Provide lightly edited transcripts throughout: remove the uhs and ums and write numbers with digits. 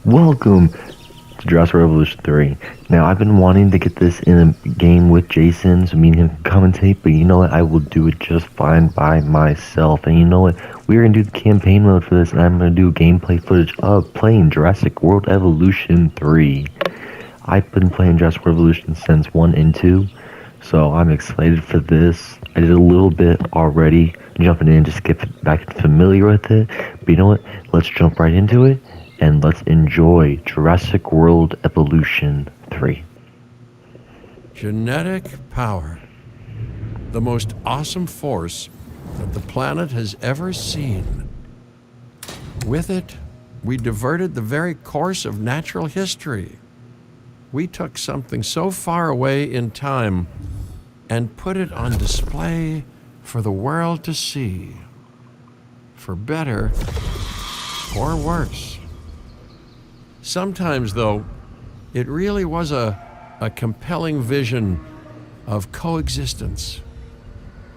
Welcome to Jurassic World Evolution 3. Now, I've been wanting to get this in a game with Jason, so me and him can commentate, but you know what? I will do it just fine by myself. And you know what? We're going to do the campaign mode for this, and I'm going to do gameplay footage of playing Jurassic World Evolution 3. I've been playing Jurassic World Evolution since 1 and 2, so I'm excited for this. I did a little bit already, jumping in just to get back familiar with it, but you know what? Let's jump right into it. And let's enjoy Jurassic World Evolution 3. Genetic power. The most awesome force that the planet has ever seen. With it, we diverted the very course of natural history. We took something so far away in time and put it on display for the world to see. For better or worse. Sometimes, though, it really was a compelling vision of coexistence.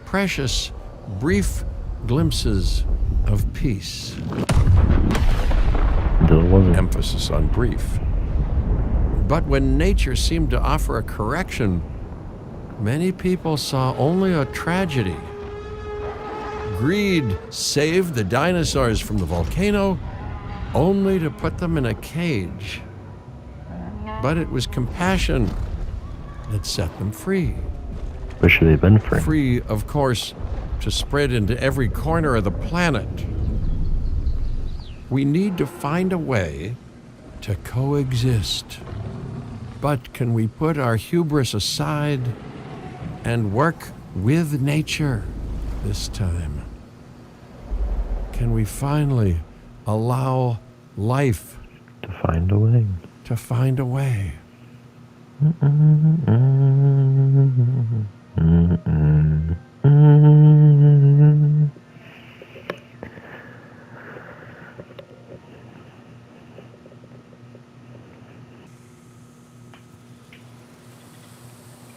Precious, brief glimpses of peace. Emphasis on brief. But when nature seemed to offer a correction, many people saw only a tragedy. Greed saved the dinosaurs from the volcano, only to put them in a cage. But it was compassion that set them free. Where should they have been free? Free, of course, to spread into every corner of the planet. We need to find a way to coexist. But can we put our hubris aside and work with nature this time? Can we finally allow life to find a way? To find a way.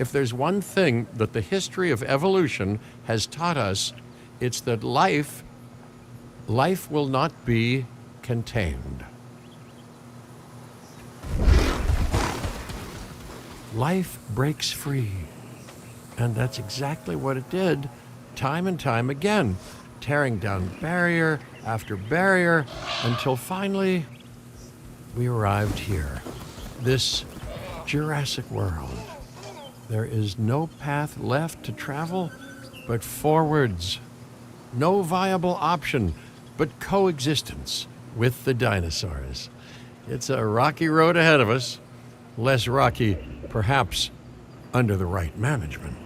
If there's one thing that the history of evolution has taught us, it's that life will not be contained. Life breaks free. And that's exactly what it did, time and time again, tearing down barrier after barrier, until finally we arrived here, this Jurassic World. There is no path left to travel but forwards. No viable option but coexistence with the dinosaurs. It's a rocky road ahead of us. Less rocky, perhaps, under the right management.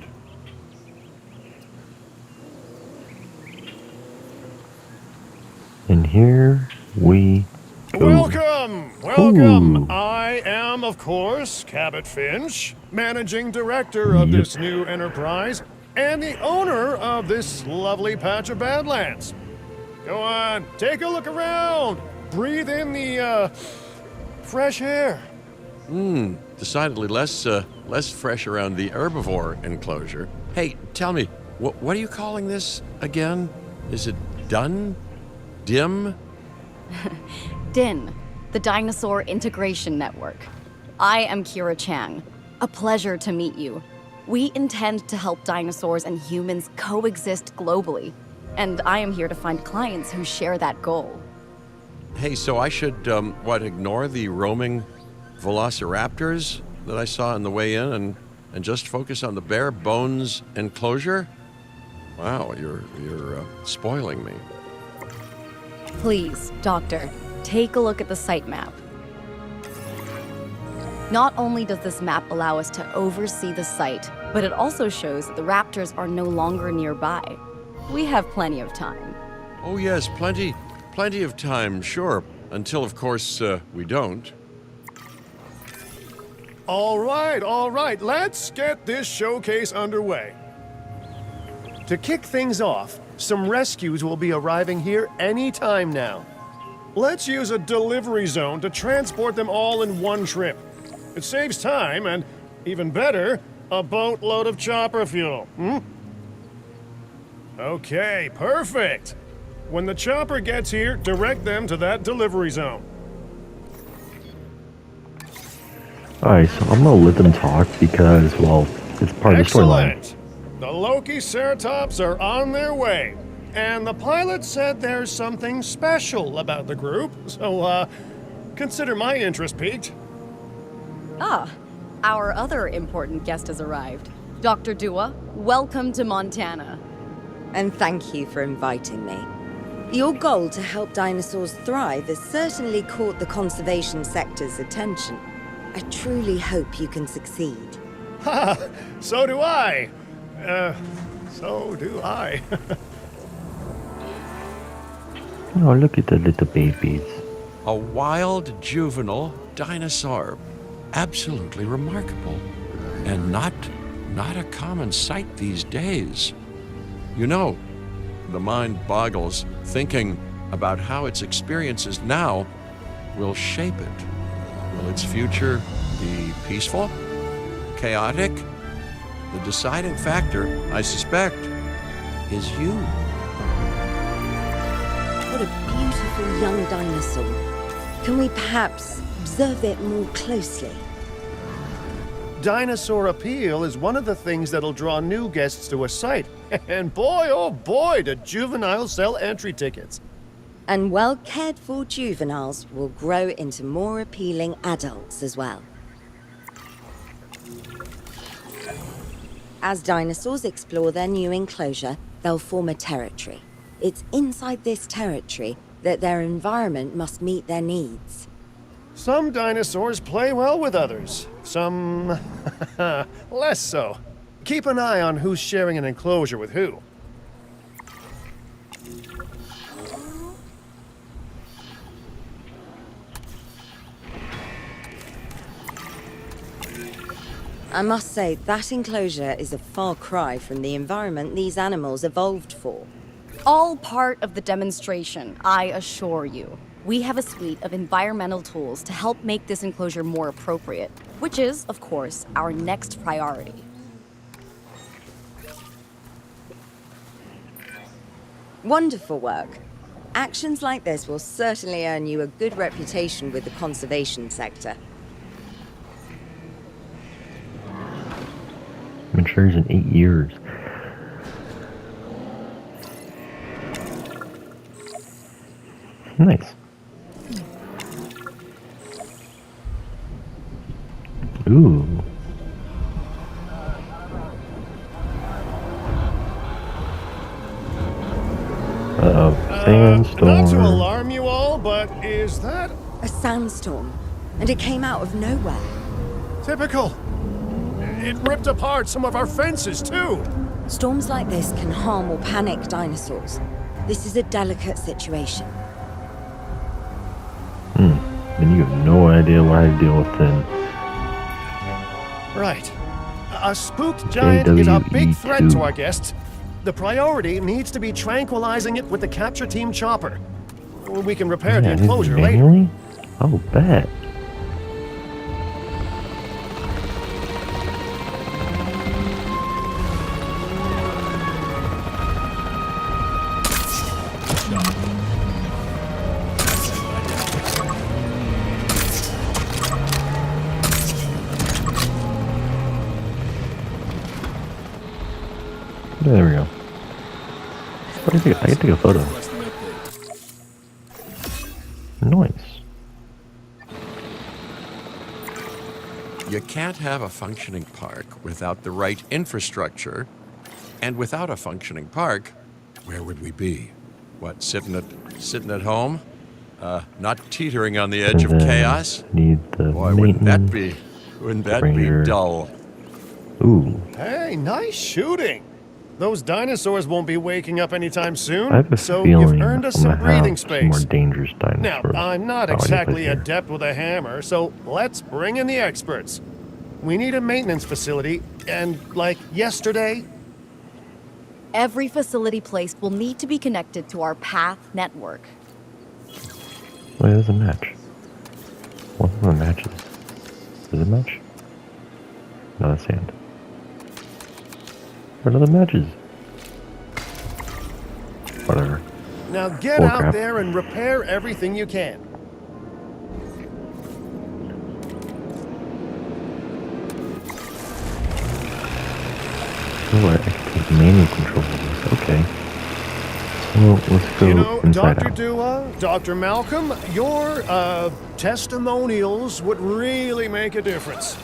And here we go. Welcome! Ooh. I am, of course, Cabot Finch, managing director of this new enterprise and the owner of this lovely patch of Badlands. Go on, take a look around. Breathe in the, fresh air. Decidedly less fresh around the herbivore enclosure. Hey, tell me, what are you calling this again? Is it done? Dim? DIN, the Dinosaur Integration Network. I am Kira Chang. A pleasure to meet you. We intend to help dinosaurs and humans coexist globally, and I am here to find clients who share that goal. Hey, so I should, ignore the roaming velociraptors that I saw on the way in and just focus on the bare bones enclosure? Wow, you're spoiling me. Please, Doctor, take a look at the site map. Not only does this map allow us to oversee the site, but it also shows that the raptors are no longer nearby. We have plenty of time. Oh yes, plenty of time, sure. Until, of course, we don't. All right, let's get this showcase underway. To kick things off, some rescues will be arriving here any time now. Let's use a delivery zone to transport them all in one trip. It saves time and, even better, a boatload of chopper fuel. Okay, perfect. When the chopper gets here, direct them to that delivery zone. Alright, so I'm gonna let them talk because, well, it's part of the storyline. Excellent! The Loki Ceratops are on their way. And the pilot said there's something special about the group, so, consider my interest piqued. Ah, our other important guest has arrived. Dr. Dua, welcome to Montana. And thank you for inviting me. Your goal to help dinosaurs thrive has certainly caught the conservation sector's attention. I truly hope you can succeed. Ha! So do I. So do I. Oh, look at the little babies. A wild juvenile dinosaur. Absolutely remarkable. And not a common sight these days. You know, the mind boggles thinking about how its experiences now will shape it. Will its future be peaceful? Chaotic? The deciding factor, I suspect, is you. What a beautiful young dinosaur. Can we perhaps observe it more closely? Dinosaur appeal is one of the things that'll draw new guests to a site. And boy, oh boy, do juveniles sell entry tickets. And well-cared-for juveniles will grow into more appealing adults as well. As dinosaurs explore their new enclosure, they'll form a territory. It's inside this territory that their environment must meet their needs. Some dinosaurs play well with others, some less so. Keep an eye on who's sharing an enclosure with who. I must say, that enclosure is a far cry from the environment these animals evolved for. All part of the demonstration, I assure you. We have a suite of environmental tools to help make this enclosure more appropriate, which is, of course, our next priority. Wonderful work. Actions like this will certainly earn you a good reputation with the conservation sector. Matures in 8 years. Nice. Ooh. Uh-oh. Sandstorm. Not to alarm you all, but is that A sandstorm, and it came out of nowhere. typical? It ripped apart some of our fences, too. Storms like this can harm or panic dinosaurs. This is a delicate situation. And you have no idea what I deal with then. Right. A spooked giant is a big threat to JWE2. our guests. The priority needs to be tranquilizing it with the capture team chopper. We can repair the Yeah, enclosure later. manually? Oh, bet. There we go. What do you think? I can take a photo. Nice. You can't have a functioning park without the right infrastructure. And without a functioning park, where would we be? What, sitting at home? Not teetering on the edge of And then chaos? Need the Boy, wouldn't that be Ranger. dull? Ooh, Hey, nice shooting. Those dinosaurs won't be waking up anytime soon, I have a so feeling you've earned us I'm some gonna breathing have some space. more dangerous Now, dinosaurs. I'm not Oh, I need to exactly place here. adept with a hammer, so let's bring in the experts. We need a maintenance facility, and like yesterday, Every facility placed will need to be connected to our path network. Wait, there's a match. One of the matches. Does it match? No, that's sand. What are the matches? Whatever. now get Oh, out crap. there and repair everything you can. Oh, I can take manual control of this. Okay. Well, let's go You know, inside Dr. out. Dua, Dr. Malcolm, your testimonials would really make a difference.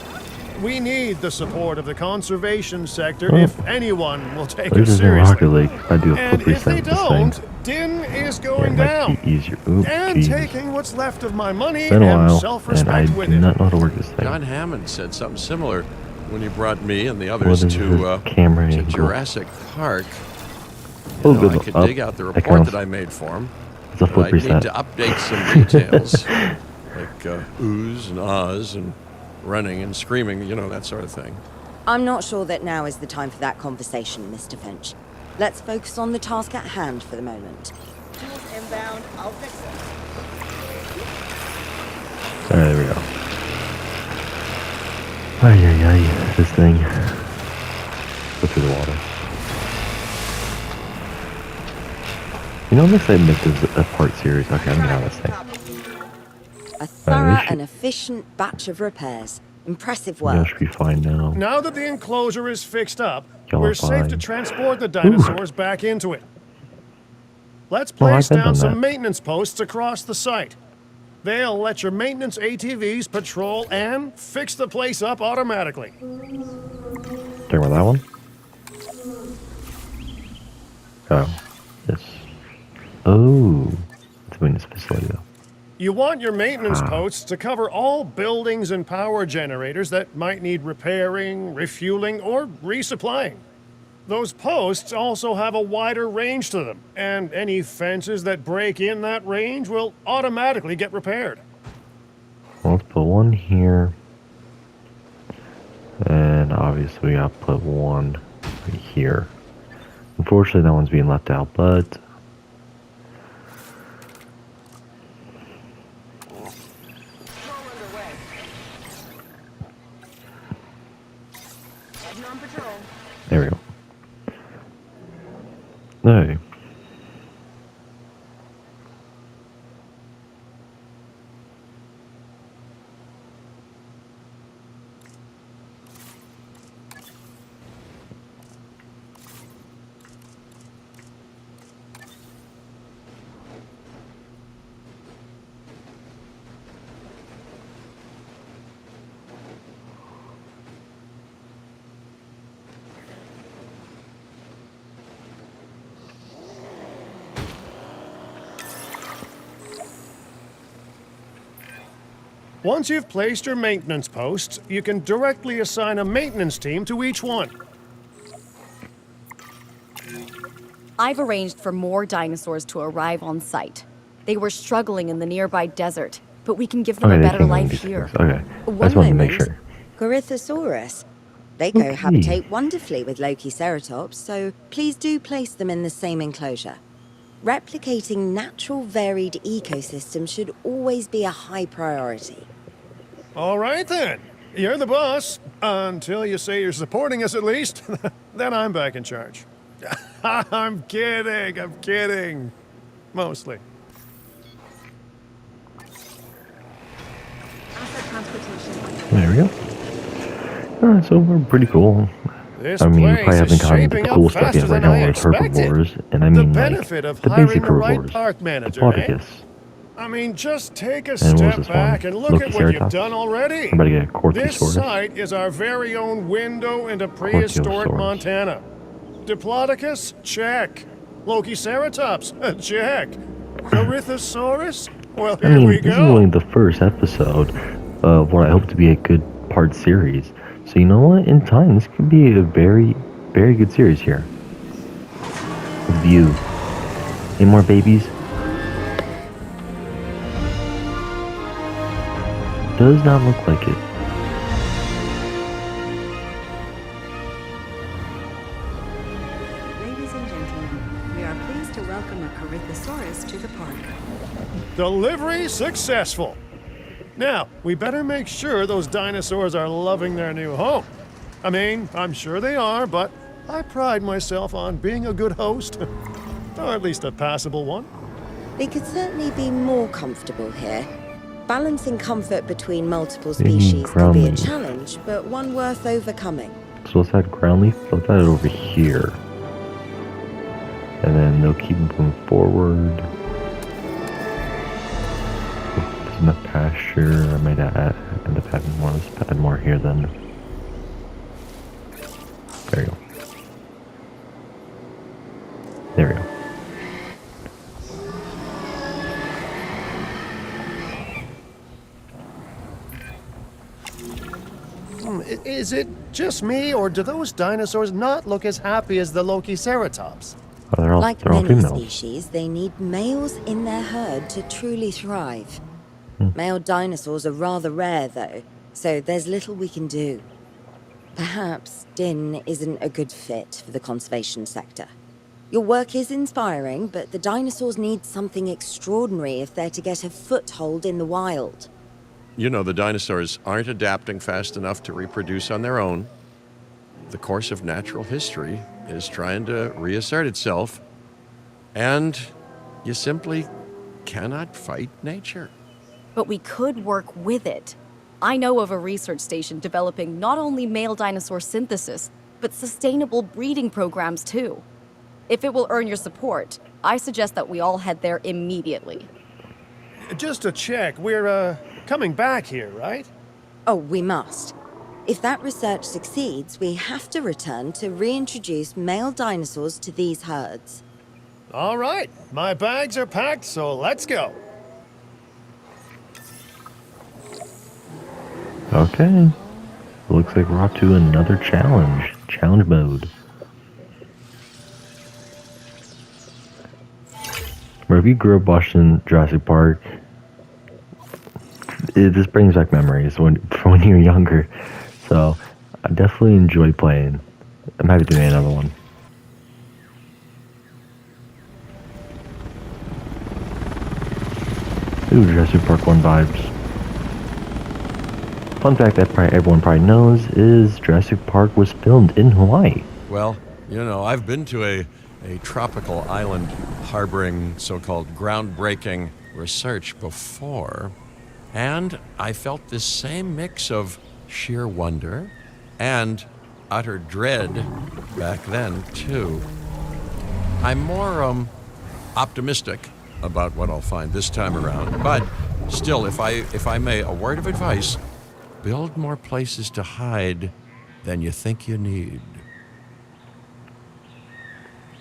We need the support of the conservation sector Oh. if anyone will take This us isn't seriously. Rocket League. If I do a And flip if they reset with this thing, don't, Din is yeah, going it might down. be easier. Ooh, And Jesus. taking what's left of my money It's been a and while, and I self-respect with do it. not know how to work this thing. John Hammond said something similar when he brought me and the What others is to this camera to angle? Jurassic Park. Oh, You know, good. I could Up. dig out the That report counts. that I made for him. It's a But flip I'd need reset. to update some details, like oohs and ahs and running and screaming, you know, that sort of thing. I'm not sure that now is the time for that conversation, Mr. Finch. Let's focus on the task at hand for the moment. Tools inbound, I'll fix it. Alright, there we go. Ay, this thing. Go through the water. You know, I'm excited to make this a part series. Okay, I'm getting out of this thing. A thorough should- and efficient batch of repairs. Impressive You guys work. should be fine now. Now that the enclosure is fixed up, Y'all we're are safe to fine. transport the dinosaurs back into it. Let's Well, place I've been down done some that. maintenance posts across the site. They'll let your maintenance ATVs patrol and fix the place up automatically. Talking about that one? Oh, yes. Oh, it's a maintenance facility though. You want your maintenance Ah. posts to cover all buildings and power generators that might need repairing, refueling, or resupplying. Those posts also have a wider range to them, and any fences that break in that range will automatically get repaired. Well, let's put one here. And obviously we gotta put one right here. Unfortunately that one's being left out, but there we go. No. Once you've placed your maintenance posts, you can directly assign a maintenance team to each one. I've arranged for more dinosaurs to arrive on site. They were struggling in the nearby desert, but we can give them Okay, a they better came life on these here. things. Okay, I One just wanted to make moment. sure. Corythosaurus. They Okay. cohabitate wonderfully with Lokiceratops, so please do place them in the same enclosure. Replicating natural varied ecosystems should always be a high priority. All right then. You're the boss. Until you say you're supporting us at least. Then I'm back in charge. I'm kidding. Mostly. There we go. Alright, so we're pretty cool. This I mean, we place probably is haven't gotten shaping the up cool stuff faster yet. Right than now I we're expected. herbivores, and I The mean like benefit of the hiring basic the right herbivores. park manager, Diplodocus. I mean, just take a And what was step this back one? and look at what you've Lokiceratops? done already. I'm about to get a This Corthosaurus. site is our very own window into prehistoric Corthosaurus. Montana. Diplodocus? Check. Lokiceratops? Check. Corythosaurus? Well, I here mean, we this is go. only the first episode of what I hope to be a good part series. So you know what? In time, this could be a very, very good series here. With you. Any more babies? Does not look like it. Ladies and gentlemen, we are pleased to welcome a Corythosaurus to the park. Delivery successful. Now, we better make sure those dinosaurs are loving their new home. I mean, I'm sure they are, but I pride myself on being a good host. Or at least a passable one. They could certainly be more comfortable here. Balancing comfort between multiple They need species could be a grounding. challenge, but one worth overcoming. So let's add ground leaf. Let's add it over here. And then they'll keep moving forward. This is my pasture. I might end up having more. Let's add more here then. There you go. There we go. Is it just me, or do those dinosaurs not look as happy as the Lokiceratops? Oh, they're all Like they're all many females. species, they need males in their herd to truly thrive. Male dinosaurs are rather rare, though, so there's little we can do. Perhaps Din isn't a good fit for the conservation sector. Your work is inspiring, but the dinosaurs need something extraordinary if they're to get a foothold in the wild. You know, the dinosaurs aren't adapting fast enough to reproduce on their own. The course of natural history is trying to reassert itself, and you simply cannot fight nature. But we could work with it. I know of a research station developing not only male dinosaur synthesis, but sustainable breeding programs too. If it will earn your support, I suggest that we all head there immediately. Just to check, we're, coming back here, right? Oh, we must. If that research succeeds, we have to return to reintroduce male dinosaurs to these herds. All right, my bags are packed, so let's go. Okay. Looks like we're off to another challenge. Challenge mode. Where if you grew up watching Jurassic Park, this brings back memories from when you were younger. So I definitely enjoy playing. I'm happy to make another one. Ooh, Jurassic Park 1 vibes. Fun fact that everyone probably knows is Jurassic Park was filmed in Hawaii. Well, you know, I've been to a tropical island harboring so-called groundbreaking research before, and I felt this same mix of sheer wonder and utter dread back then, too. I'm more optimistic about what I'll find this time around, but still, if I may, a word of advice: build more places to hide than you think you need.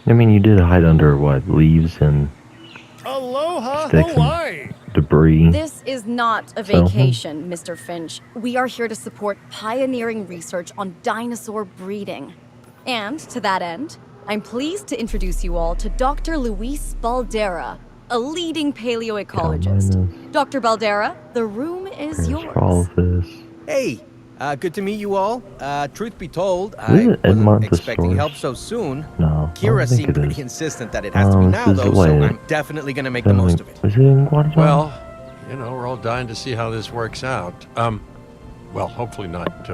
I mean, you did hide under what? Leaves and Aloha, sticks Hawaii! and debris. This is not a So- vacation, Mr. Finch. We are here to support pioneering research on dinosaur breeding. And to that end, I'm pleased to introduce you all to Dr. Luis Baldera, a leading paleoecologist. Dr. Baldera, the room is Here's yours. for all of this. Hey, good to meet you all. Truth be told, Is I it Ed wasn't expecting Montessori? help so soon. No, I Kira don't think seemed it pretty is. insistent that it has to be This now, is though, what so it- I'm definitely going to make the most of it. Was it in Guatemala? Well, you know, we're all dying to see how this works out. Well, hopefully not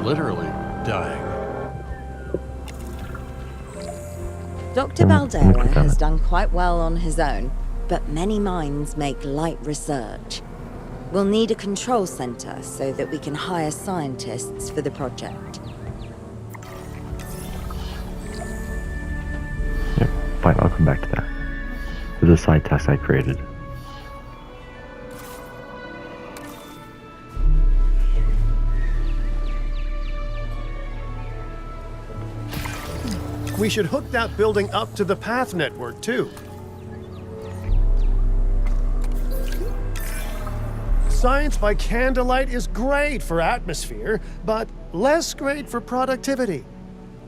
literally dying. Dr. Let me click Baldera on has it. done quite well on his own, but many minds make light research. We'll need a control center so that we can hire scientists for the project. Yep, fine, I'll come back to that. There's a side task I created. We should hook that building up to the path network, too. Science by candlelight is great for atmosphere, but less great for productivity.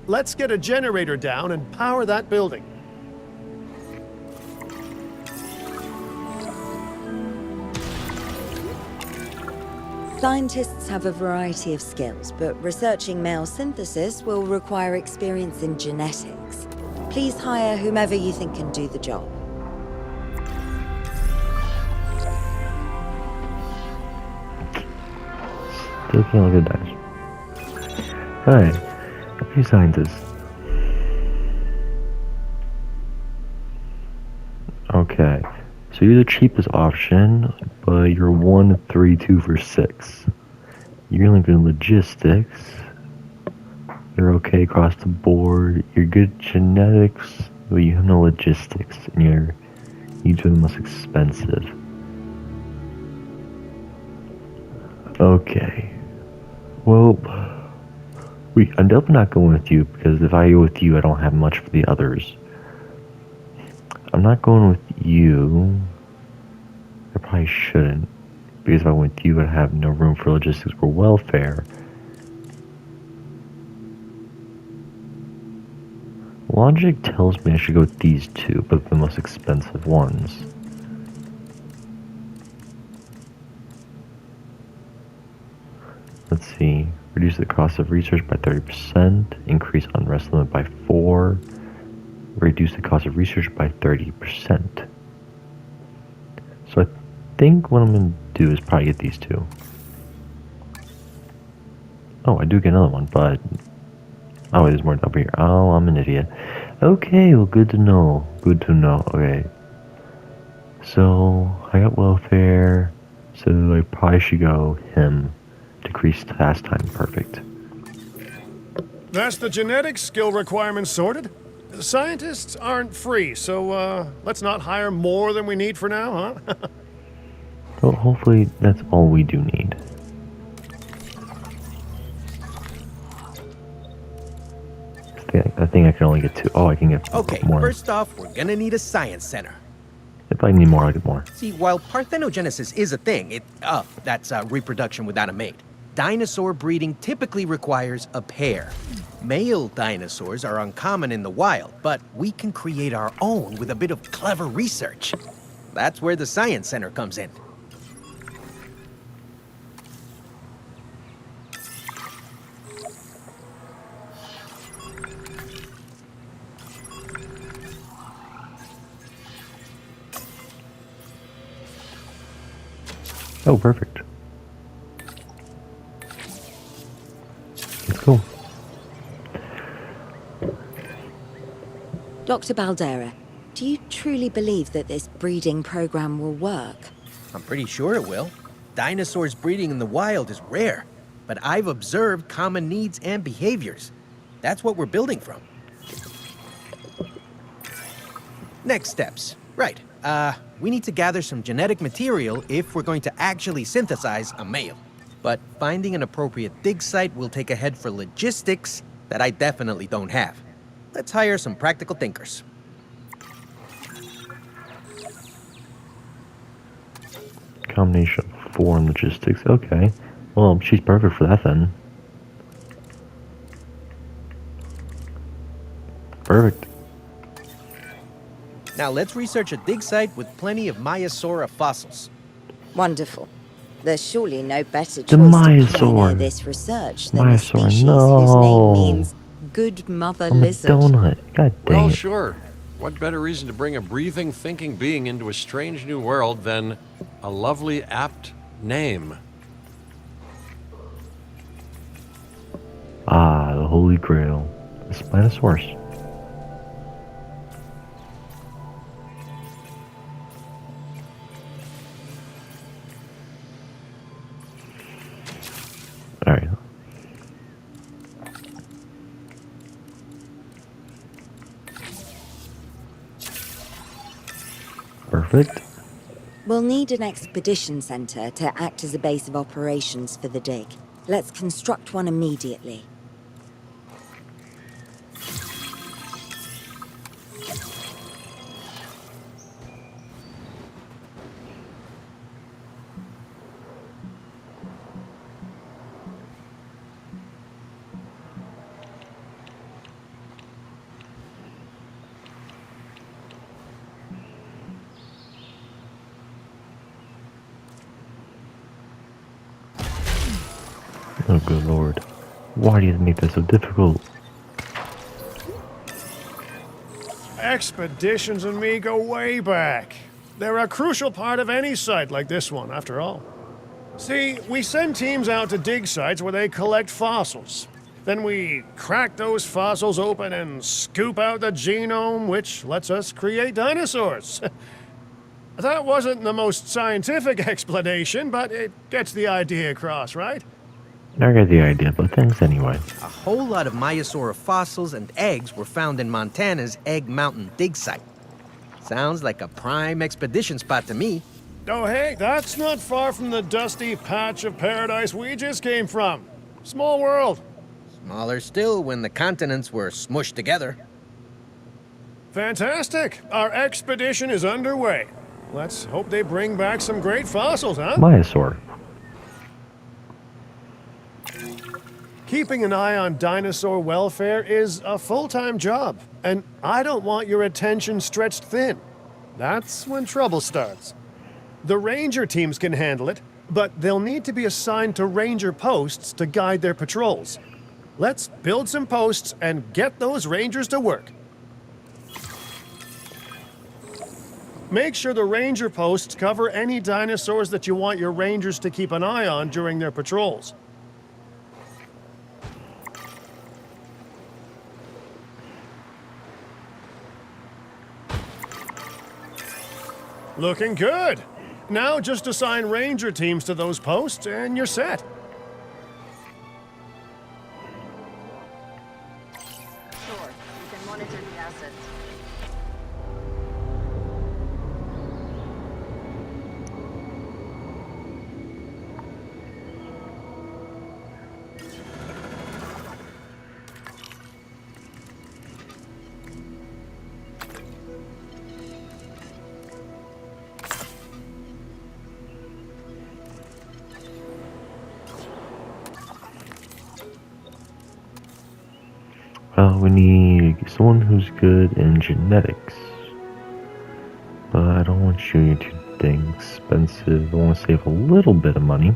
Let's get a generator down and power that building. Scientists have a variety of skills, but researching male synthesis will require experience in genetics. Please hire whomever you think can do the job. Still can't look at that. Alright, a few scientists. Okay, so you're the cheapest option, but you're 1, 3, 2 for 6. You're looking at logistics. You're okay across the board. You're good at genetics, but you have no logistics, and you two are the most expensive. Okay. Well, I'm definitely not going with you, because if I go with you, I don't have much for the others. I'm not going with you. I probably shouldn't, because if I went with you, I'd have no room for logistics or welfare. Logic tells me I should go with these two, but the most expensive ones. Let's see. Reduce the cost of research by 30%. Increase unrest limit by 4. Reduce the cost of research by 30%. So I think what I'm going to do is probably get these two. Oh, I do get another one, but... Oh, there's more over here. Oh, I'm an idiot. Okay, well, good to know. Good to know. Okay. So, I got welfare. So, I probably should go him. Decrease task time. Perfect. That's the genetic skill requirements sorted. Scientists aren't free, so let's not hire more than we need for now, huh? Well, hopefully that's all we do need. I think I can only get 2. Oh, I can get Okay, more. first off, we're gonna need a science center. If I need more, I'll get more. See, while parthenogenesis is a thing, that's reproduction without a mate. Dinosaur breeding typically requires a pair. Male dinosaurs are uncommon in the wild, but we can create our own with a bit of clever research. That's where the Science Center comes in. Oh, perfect. Let's go. Dr. Baldera, do you truly believe that this breeding program will work? I'm pretty sure it will. Dinosaurs breeding in the wild is rare, but I've observed common needs and behaviors. That's what we're building from. Next steps. Right. We need to gather some genetic material if we're going to actually synthesize a male. But finding an appropriate dig site will take a head for logistics that I definitely don't have. Let's hire some practical thinkers. Combination of 4 in logistics. Okay. Well, she's perfect for that then. Perfect. Now let's research a dig site with plenty of Maiasaura fossils. Wonderful. There's surely no better choice The to Maiasaur. pioneer this research than a Maiasaur, species no. whose name means good mother I'm a lizard. donut. God dang Well, it. sure. What better reason to bring a breathing, thinking being into a strange new world than a lovely, apt name? Ah, the Holy Grail. The Spinosaurus. Alright. Perfect. We'll need an expedition center to act as a base of operations for the dig. Let's construct one immediately. Oh, good lord. Why do you make this so difficult? Expeditions and me go way back. They're a crucial part of any site like this one, after all. See, we send teams out to dig sites where they collect fossils. Then we crack those fossils open and scoop out the genome, which lets us create dinosaurs. That wasn't the most scientific explanation, but it gets the idea across, right? I get the idea, but thanks anyway. A whole lot of Maiasaura fossils and eggs were found in Montana's Egg Mountain dig site. Sounds like a prime expedition spot to me. Oh, hey, that's not far from the dusty patch of paradise we just came from. Small world. Smaller still when the continents were smushed together. Fantastic. Our expedition is underway. Let's hope they bring back some great fossils, huh? Maiasaur. Keeping an eye on dinosaur welfare is a full-time job, and I don't want your attention stretched thin. That's when trouble starts. The ranger teams can handle it, but they'll need to be assigned to ranger posts to guide their patrols. Let's build some posts and get those rangers to work. Make sure the ranger posts cover any dinosaurs that you want your rangers to keep an eye on during their patrols. Looking good. Now just assign ranger teams to those posts and you're set. Sure, you can monitor the assets. We need someone who's good in genetics. But I don't want you too dang expensive. I want to save a little bit of money.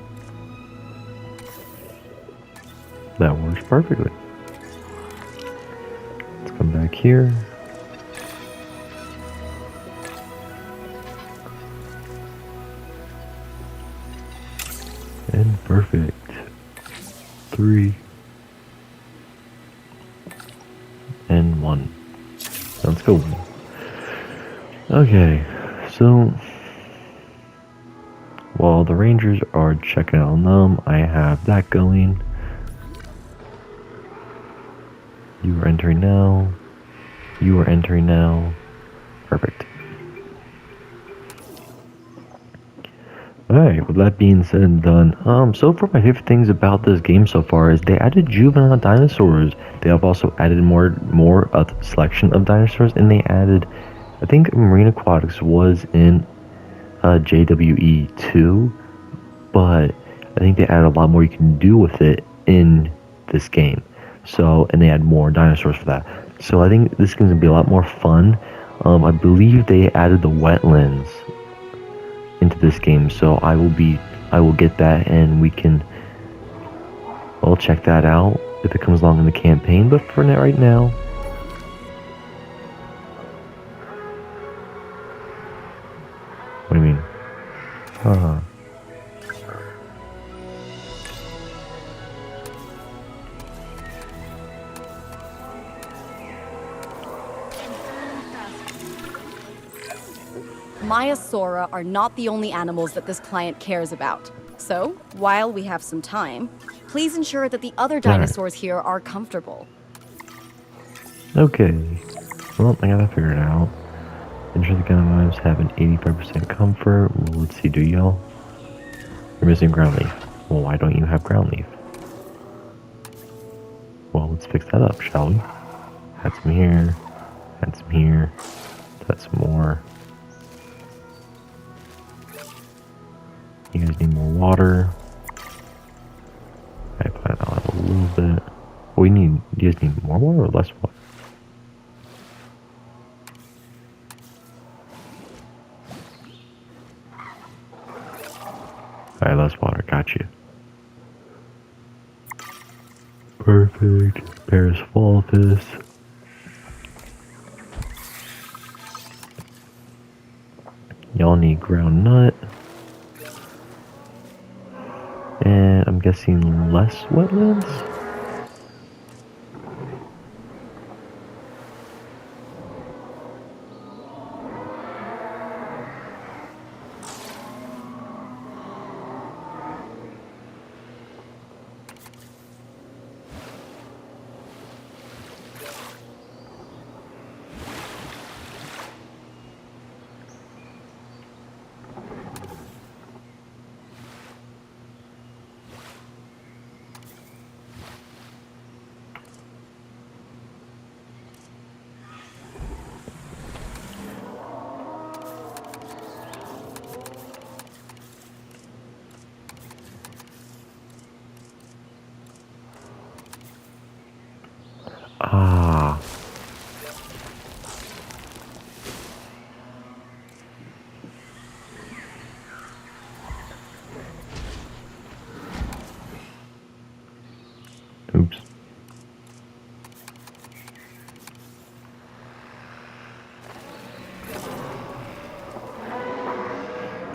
That works perfectly. Let's come back here. And perfect. 3 and 1. Sounds cool. Okay, so while the rangers are checking out on them, I have that going. You are entering now. You are entering now. Perfect. Alright, with that being said and done, so far my favorite things about this game so far is they added juvenile dinosaurs. They have also added more selection of dinosaurs, and they added, I think Marine Aquatics was in JWE 2, but I think they added a lot more you can do with it in this game. So, and they add more dinosaurs for that. So I think this is going to be a lot more fun. I believe they added the wetlands into this game, so I will get that, and we can, well, check that out if it comes along in the campaign. But for now, right now, what do you mean? Maiasaura are not the only animals that this client cares about. So, while we have some time, please ensure that the other dinosaurs here are comfortable. Okay. Well, I got that figured out. Ensure the gun have an 85% comfort. Well, let's see, do y'all? You're missing ground leaf. Well, why don't you have ground leaf? Well, let's fix that up, shall we? Add some here. Add some here. Add some more. You guys need more water. I find out a little bit. You guys need more water or less water? Alright, less water, got you. Perfect. Paris Faltus. Y'all need ground nut. And I'm guessing less wetlands?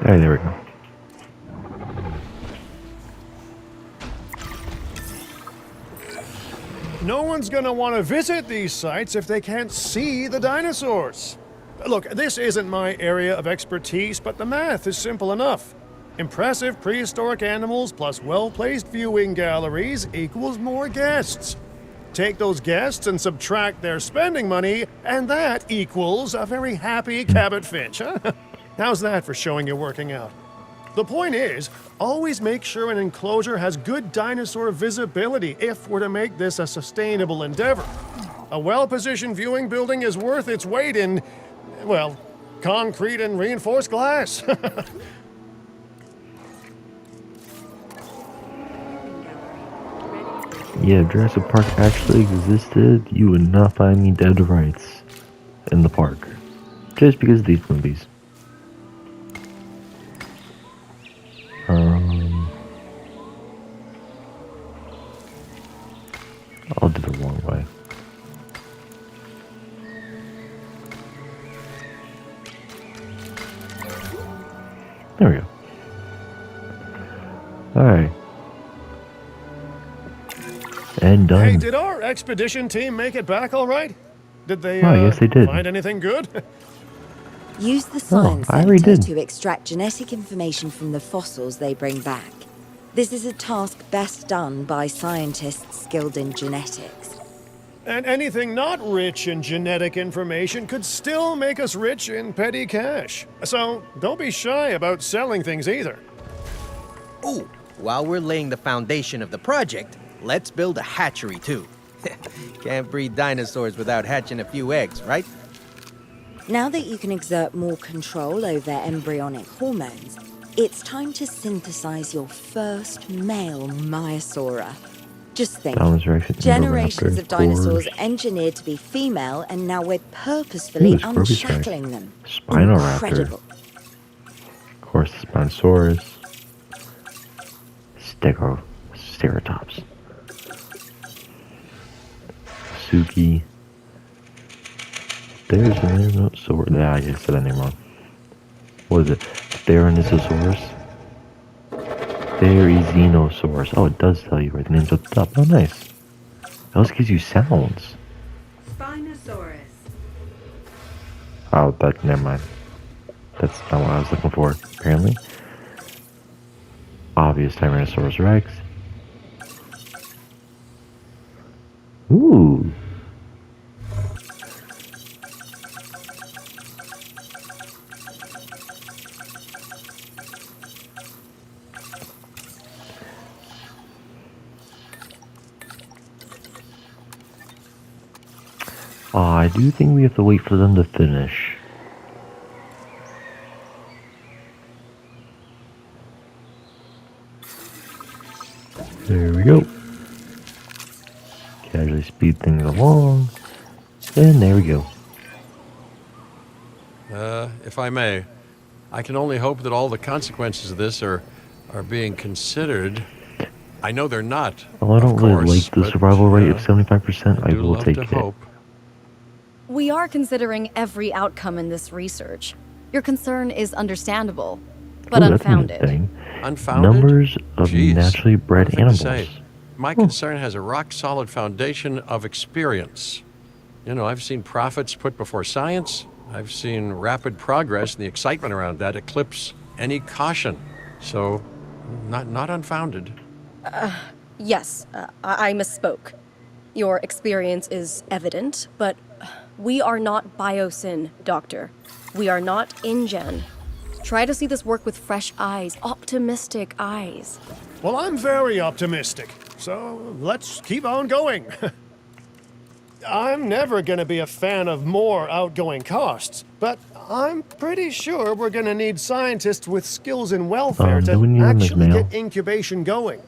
Hey, there we go. No one's gonna want to visit these sites if they can't see the dinosaurs. Look, this isn't my area of expertise, but the math is simple enough. Impressive prehistoric animals plus well-placed viewing galleries equals more guests. Take those guests and subtract their spending money, and that equals a very happy Cabot Finch, huh? How's that for showing you're working out? The point is, always make sure an enclosure has good dinosaur visibility if we're to make this a sustainable endeavor. A well-positioned viewing building is worth its weight in, well, concrete and reinforced glass. Yeah, if Jurassic Park actually existed, you would not find me dead to rights in the park. Just because of these movies. I'll do the wrong way. There we go. Alright. And done. Hey, did our expedition team make it back all right? Did they, yes, they did. find anything good? Use the science I already center did. to extract genetic information from the fossils they bring back. This is a task best done by scientists skilled in genetics. And anything not rich in genetic information could still make us rich in petty cash. So don't be shy about selling things either. Ooh, while we're laying the foundation of the project, let's build a hatchery too. Can't breed dinosaurs without hatching a few eggs, right? Now that you can exert more control over embryonic hormones, it's time to synthesize your first male Maiasaura. Just think, Thomas Rex and generations Indoraptor, of dinosaurs course. engineered to be female, and now we're purposefully Ooh, Scorpius Rex. unshackling them. Spinoraptor. Incredible. Of course, Spinosaurus. Stegoceratops. Suki. There's an Dinosaur. Yeah, I just said that name wrong. What is it? Tyrannosaurus? Therizinosaurus. Oh, it does tell you where the name's at the top. Oh, nice. It also gives you sounds. Spinosaurus. Oh, never mind. That's not what I was looking for, apparently. Obvious Tyrannosaurus Rex. Ooh. I do think we have to wait for them to finish. There we go. Casually speed things along. And there we go. If I may, I can only hope that all the consequences of this are being considered. I know they're not. Oh, I don't of really course, like the but, survival rate of 75%. I do will love take to it. hope. We are considering every outcome in this research. Your concern is understandable, but Ooh, that's a neat unfounded. thing. Unfounded? Numbers of Jeez, naturally bred what a thing to animals. say. My concern has a rock-solid foundation of experience. You know, I've seen profits put before science. I've seen rapid progress, and the excitement around that eclipse any caution. So, not unfounded. Yes, I misspoke. Your experience is evident, but we are not Biosyn, Doctor. We are not InGen. Try to see this work with fresh eyes, optimistic eyes. Well, I'm very optimistic, so let's keep on going. I'm never gonna be a fan of more outgoing costs, but I'm pretty sure we're gonna need scientists with skills in welfare do we to need them as actually male? get incubation going.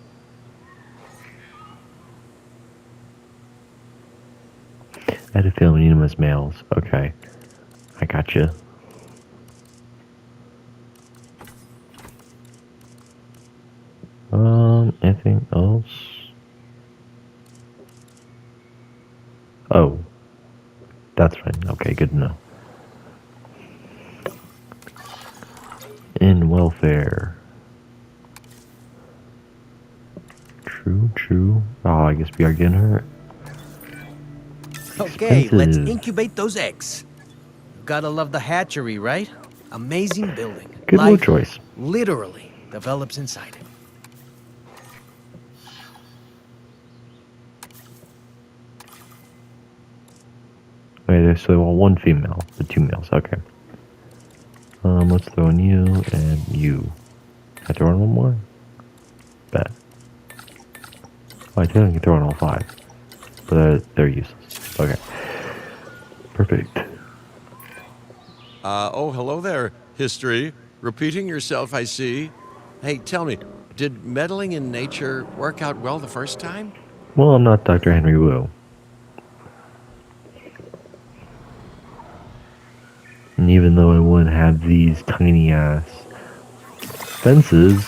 I had a feeling we need them as males. Okay. I gotcha. Anything else? Oh. That's fine. Okay, good to know. And welfare. True. Oh, I guess we are getting hurt. Okay, let's Expensive. incubate those eggs. Gotta love the hatchery, right? Amazing building. Good word Life choice. literally develops inside it. Wait, so one female, the 2 males. Okay. Let's throw in you and you. Can I throw in one more? Bet. Oh, I think I can throw in all 5. But they're useless. Okay. Perfect. Oh, hello there, history. Repeating yourself, I see. Hey, tell me, did meddling in nature work out well the first time? Well, I'm not Dr. Henry Wu. And even though I wouldn't have these tiny ass fences,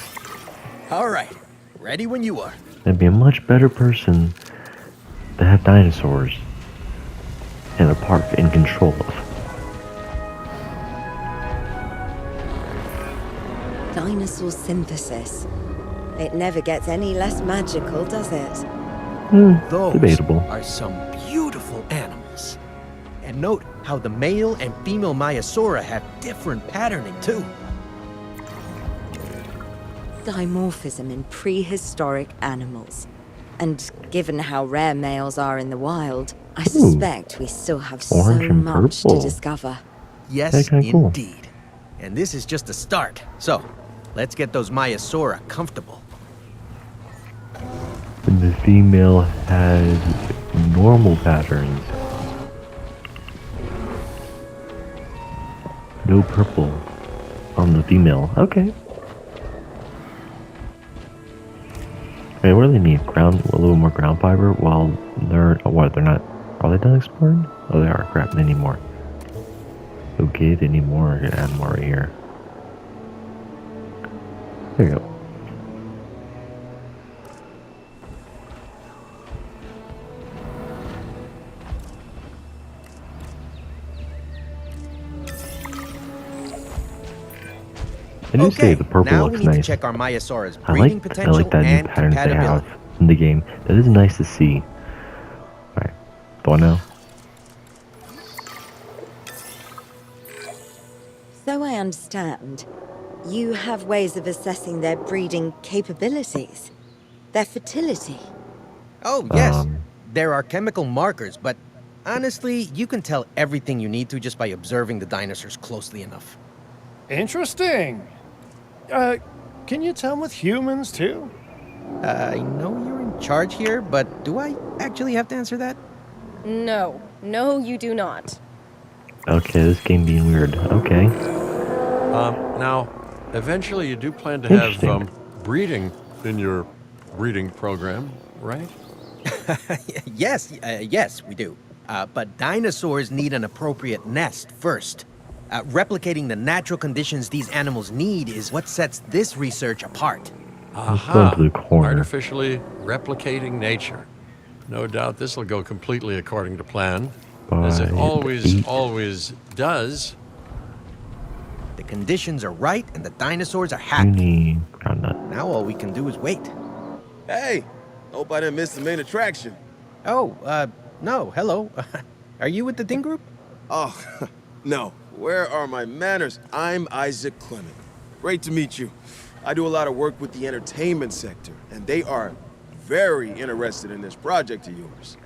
All right, ready when you are. I'd be a much better person to have dinosaurs in a park in control of. Dinosaur synthesis. It never gets any less magical, does it? Those Debatable. are some beautiful animals. And note how the male and female Maiasaura have different patterning too. Dimorphism in prehistoric animals. And given how rare males are in the wild, I suspect we still have so Orange and much to purple. discover. Yes, That's kinda cool. indeed. And this is just the start. So, let's get those Maiasaura comfortable. And the female has normal patterns. No purple on the female. Okay. Hey, what do they need? A little more ground fiber while they're they're not. Are they done exploring? Oh, they are. Crap, they need more. Okay, they need more. I'm gonna add more right here. There you go. I do say the purple now looks we need to nice. check our Maiasaura's I breeding like potential that new and patterns they compatibility. have in the game. That is nice to see. Alright, go on now. So I understand, you have ways of assessing their breeding capabilities, their fertility. Oh, yes. Um, There are chemical markers, but honestly, you can tell everything you need to just by observing the dinosaurs closely enough. Interesting. Can you tell with humans too? I know you're in charge here, but do I actually have to answer that? No, you do not. Okay, this game being weird. Okay. Now, eventually you do plan to have Interesting. breeding in your breeding program, right? Yes, we do. But dinosaurs need an appropriate nest first. Replicating the natural conditions these animals need is what sets this research apart. Go into the corner. Artificially replicating nature. No doubt this will go completely according to plan, as it 5, always does. The conditions are right and the dinosaurs are You happy. need groundnut. Now all we can do is wait. Hey, hope I didn't miss the main attraction. Oh, no, hello. Are you with the Ding Group? Oh, no. Where are my manners? I'm Isaac Clement. Great to meet you. I do a lot of work with the entertainment sector, and they are very interested in this project of yours.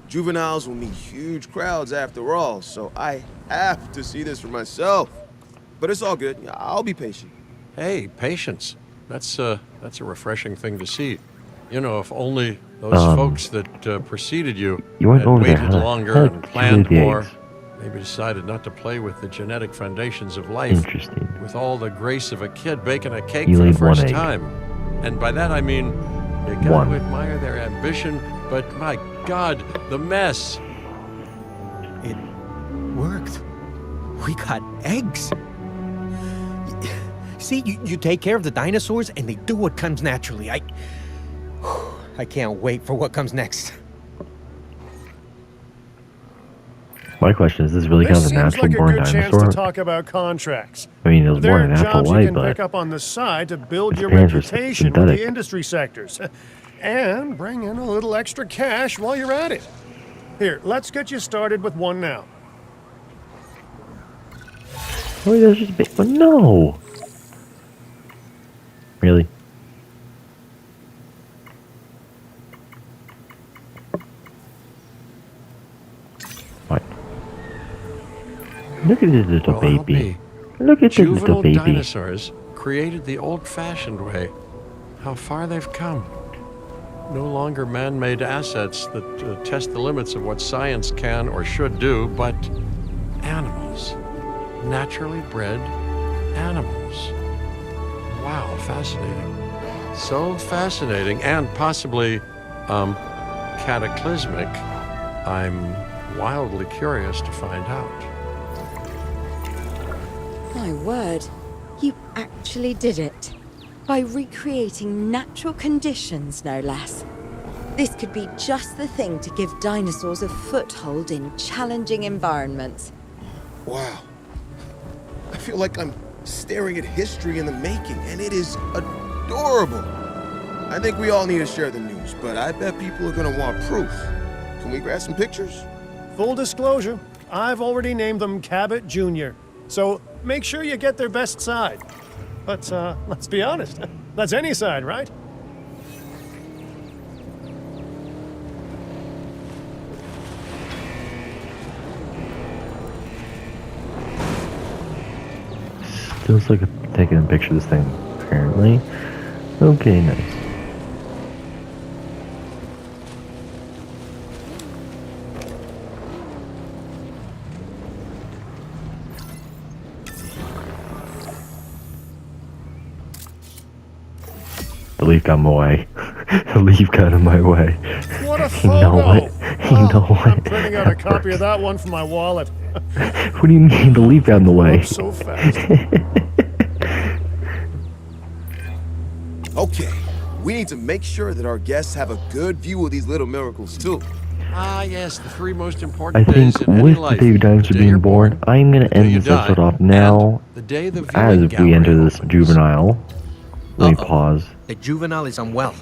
Juveniles will need huge crowds after all, so I have to see this for myself. But it's all good. I'll be patient. Hey, patience. That's a refreshing thing to see. You know, if only those folks that preceded you went had over there, waited huh? longer How and did you planned lay the more, eggs? maybe decided not to play with the genetic foundations of life Interesting. with all the grace of a kid baking a cake You for the laid one first egg. time. And by that I mean, you got One. to admire their ambition, but my God, the mess. It worked. We got eggs. See, you take care of the dinosaurs and they do what comes naturally. I can't wait for what comes next. My question is this really kind This of a seems natural like a born good chance to dinosaur? talk about contracts. I mean, it was There born are a natural jobs you way, can but pick up on the side to build its your parents were reputation with synthetic. the industry sectors. And bring in a little extra cash while you're at it. Here, let's get you started with one now. Oh, that's just big. But no! Really? What? Look at this little Well, help baby. me. Look at this little Juvenile baby. dinosaurs created the old-fashioned way. How far they've come. No longer man-made assets that test the limits of what science can or should do, but animals. Naturally bred animals. Wow, fascinating. So fascinating and possibly, cataclysmic. I'm wildly curious to find out. My word, you actually did it. By recreating natural conditions, no less. This could be just the thing to give dinosaurs a foothold in challenging environments. Wow. I feel like I'm staring at history in the making, and it is adorable. I think we all need to share the news, but I bet people are gonna want proof. Can we grab some pictures? Full disclosure, I've already named them Cabot Jr., so make sure you get their best side. But, let's be honest, that's any side, right? Feels like taking a picture of this thing, apparently. Okay, nice. The leaf got in my way. The leaf got in my way. What a You photo! know what? You know what? I'm printing out a That copy of works. that one for my wallet. What do you mean the leaf got in the way? Up so fast. Okay, we need to make sure that our guests have a good view of these little miracles, too. Ah, yes, the three most I important think days in any with the life. baby dinosaur The day you're being born, I'm gonna the day end you this die, episode off now and the day the as viewing we gallery enter this opens. juvenile. Let me pause. The juvenile is unwell.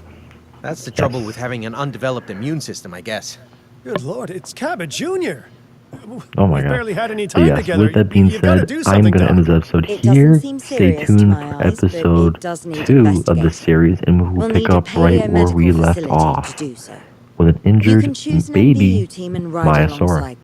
That's the trouble with having an undeveloped immune system, I guess. Good lord, it's Cabot Jr. Oh my We've god. barely had any So time yes, together. with that being You've gotta said, do I'm something, gonna end Doc. this episode It here. doesn't seem Stay serious to tuned my for eyes, but it episode does need 2 of the investigating. series, and we'll We'll pick need a up right where we paleomedical left facility off to do so. with an You injured can choose an baby MDU team and ride Myosaur. alongside